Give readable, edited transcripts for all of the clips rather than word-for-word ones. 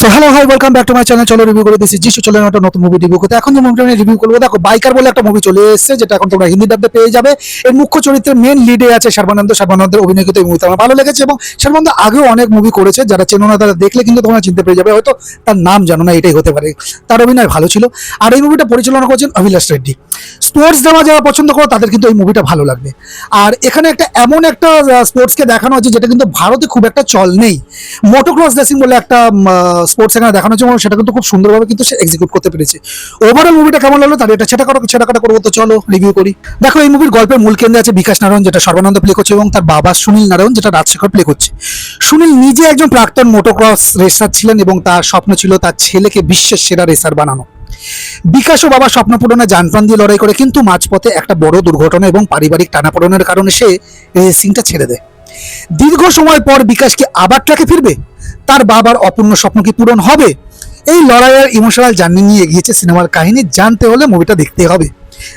So hello hi welcome back to my channel. চলো review করে দিচ্ছি যিশু চলে একটা নতুন মুভি রিভিউ করতে। এখন যে মুভিটা আমি রিভিউ করবো, দেখো বাইকার বলে একটা মুভি চলে এসেছে, যেটা এখন তোমরা হিন্দি ডাবতে পেয়ে যাবে। এর মুখ্য চরিত্রের মেন লিডে আছে সর্বানন্দের অভিনয় কিন্তু এই মুভিতে আমার ভালো লেগেছে, এবং সর্বানন্দ আগেও অনেক মুভি করেছে, যারা চেনো না তারা দেখলে কিন্তু তোমরা চিনতে পেরে যাবে, হয়তো তার নাম জানো না, এটাই হতে পারে। তার অভিনয় ভালো ছিল। আর এই মুভিটা পরিচালনা করছেন অভিলাষ রেড্ডি। স্পোর্টস ড্রামা যারা পছন্দ করো তাদের কিন্তু এই মুভিটা ভালো লাগবে। আর এখানে এমন একটা স্পোর্টসকে দেখানো হচ্ছে যেটা কিন্তু ভারতে খুব একটা চল নেই। মোটোক্রস রেসিং বলে একটা স্পোর্টস এখানে দেখানো হচ্ছে, এবং সেটা কিন্তু খুব সুন্দরভাবে কিন্তু সে এক্সিকিউট করতে পেরেছে। ওভারঅল মুভিটা কেমন লাগলো তার এটা ছেটাকাটা করবো, তো চলো রিভিউ করি। দেখো, এই মুভির গল্পের মূল কেন্দ্রে আছে বিকাশ নারায়ণ, যেটা সর্বানন্দ প্লে করছে, এবং তার বাবা সুনীল নারায়ণ, যেটা রাজশেখর প্লে করছে। সুনীল নিজে একজন প্রাক্তন মোটোক্রস রেসার ছিলেন, এবং তার স্বপ্ন ছিল তার ছেলেকে বিশ্বের সেরা রেসার বানানো। বিকাশ ও বাবা স্বপ্ন পূরণে জানপ্রাণ দিয়ে লড়াই করে, কিন্তু মাঝপথে একটা বড় দুর্ঘটনা এবং পারিবারিক টানাপোড়েনের কারণে সে রেসিংটা ছেড়ে দেয়। দীর্ঘ সময় পর বিকাশ কি আবার ট্র্যাকে ফিরবে? তার বাবার অপূর্ণ স্বপ্ন কি পূরণ হবে? এই লড়াইয়ের ইমোশনাল জার্নি নিয়ে এগিয়েছে সিনেমার কাহিনী। জানতে হলে মুভিটা দেখতে হবে।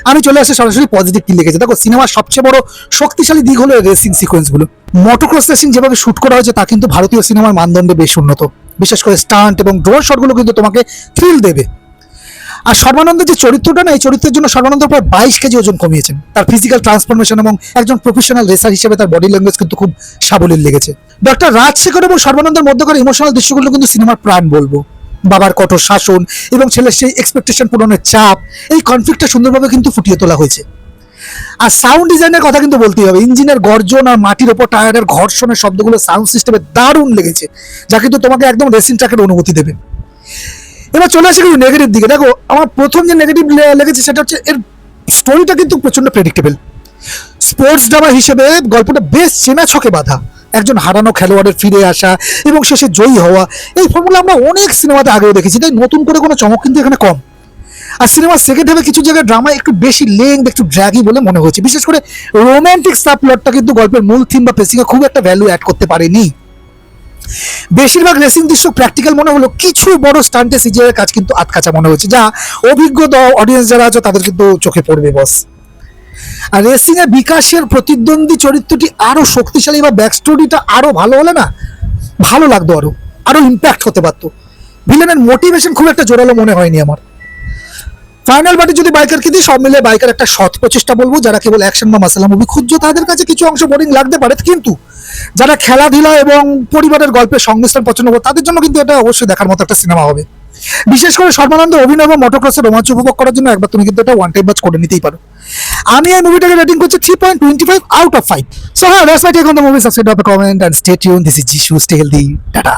আমি চলে আসি সরাসরি পজিটিভ কি লিখেছে। দেখো, সিনেমার সবচেয়ে বড় শক্তিশালী দিক হলো রেসিং সিকোয়েন্সগুলো। মোটোক্রস রেসিং যেভাবে শুট করা হয়েছে তা কিন্তু ভারতীয় সিনেমার মানদণ্ডে বেশ উন্নত। বিশেষ করে স্টান্ট এবং ড্রোন শটগুলো কিন্তু তোমাকে থ্রিল দেবে। আর সর্বানন্দের যে চরিত্রটা না, এই চরিত্রের জন্য সর্বানন্দ প্রায় 22 কেজি ওজন কমিয়েছেন। তার ফিজিক্যাল ট্রান্সফরমেশন এবং একজন প্রফেশনাল রেসার হিসেবে তার বডি ল্যাঙ্গুয়েজ কিন্তু খুব সাবলীল লেগেছে। ডক্টর রাজশেখর এবং সর্বানন্দের মধ্যকার ইমোশনাল দৃশ্যগুলো কিন্তু সিনেমার প্রাণ বলবো। বাবার কঠোর শাসন এবং ছেলের সেই এক্সপেকটেশন পূরণের চাপ, এই কনফ্লিক্টটা সুন্দরভাবে কিন্তু ফুটিয়ে তোলা হয়েছে। আর সাউন্ড ডিজাইনের কথা কিন্তু বলতেই হবে। ইঞ্জিনের গর্জন আর মাটির ওপর টায়ারের ঘর্ষণের শব্দগুলো সাউন্ড সিস্টেমে দারুণ লেগেছে, যা কিন্তু তোমাকে একদম রেসিং ট্র্যাকের অনুভূতি দেবে। এবার চলে আসে কিন্তু নেগেটিভ দিকে। দেখো, আমার প্রথম যে নেগেটিভ লেগেছে সেটা হচ্ছে এর স্টোরিটা কিন্তু প্রচন্ড প্রেডিক্টেবল। স্পোর্টস ড্রামা হিসেবে গল্পটা বেশ চেনা ছকে বাঁধা। একজন হারানো খেলোয়াড়ের ফিরে আসা এবং শেষে জয়ী হওয়া, এই ফর্মুলা আমরা অনেক সিনেমাতে আগেও দেখেছি, তাই নতুন করে কোনো চমক কিন্তু এখানে কম। আর সিনেমার সেকেন্ড হাফে কিছু জায়গায় ড্রামা একটু বেশি লেংথ, একটু ড্র্যাগি বলে মনে হচ্ছে। বিশেষ করে রোম্যান্টিক সাব প্লটটা কিন্তু গল্পের মূল থিম বা পেসিংয়ে খুব একটা ভ্যালু অ্যাড করতে পারেনি। বেশিরভাগ রেসিং দৃশ্য প্র্যাকটিক্যাল মনে হলো, কিছু বড় স্টান্টে সিজিআই কাজ কিন্তু আটকাচা মনে হচ্ছে, যা অভিজ্ঞ অডিয়েন্স যারা আছে তাদের কিন্তু চোখে পড়বে বস। আর রেসিং এ বিকাশের প্রতিদ্বন্দ্বী চরিত্রটি আরো শক্তিশালী বা ব্যাক স্টোরিটা আরো ভালো হলে না ভালো লাগতো, আরো ইম্প্যাক্ট হতে পারতো। ভিলেনের মোটিভেশন খুব একটা জোরালো মনে হয়নি আমার। ফাইনাল বাটে যদি বাইকারকে দিই, সব মিলে বাইকার একটা সৎ প্রচেষ্টা বলবো। যারা কেবল অ্যাকশন বা মাসালা মুভি খুঁজছো তাদের কাছে কিছু অংশ বোরিং লাগতে পারে, কিন্তু যারা খেলাধুলা এবং পরিবারের গল্পের সংমিশ্রণ পছন্দ করে তাদের জন্য কিন্তু এটা অবশ্যই দেখার মতো একটা সিনেমা হবে। বিশেষ করে সর্বানন্দ অভিনয় এবং মোটোক্রসের রোমাঞ্চ উপভোগ করার জন্য একবার তুমি কিন্তু এটা ওয়ান টাইম ওয়াচ করে নিতেই পারো। আমি এই মুভিটাকে রেটিং করছি 3.25 আউট অফ 5। সো হ্যাঁ, that's my take on the movie. Subscribe, comment and stay tune. This is Jisshu, stay healthy, tata.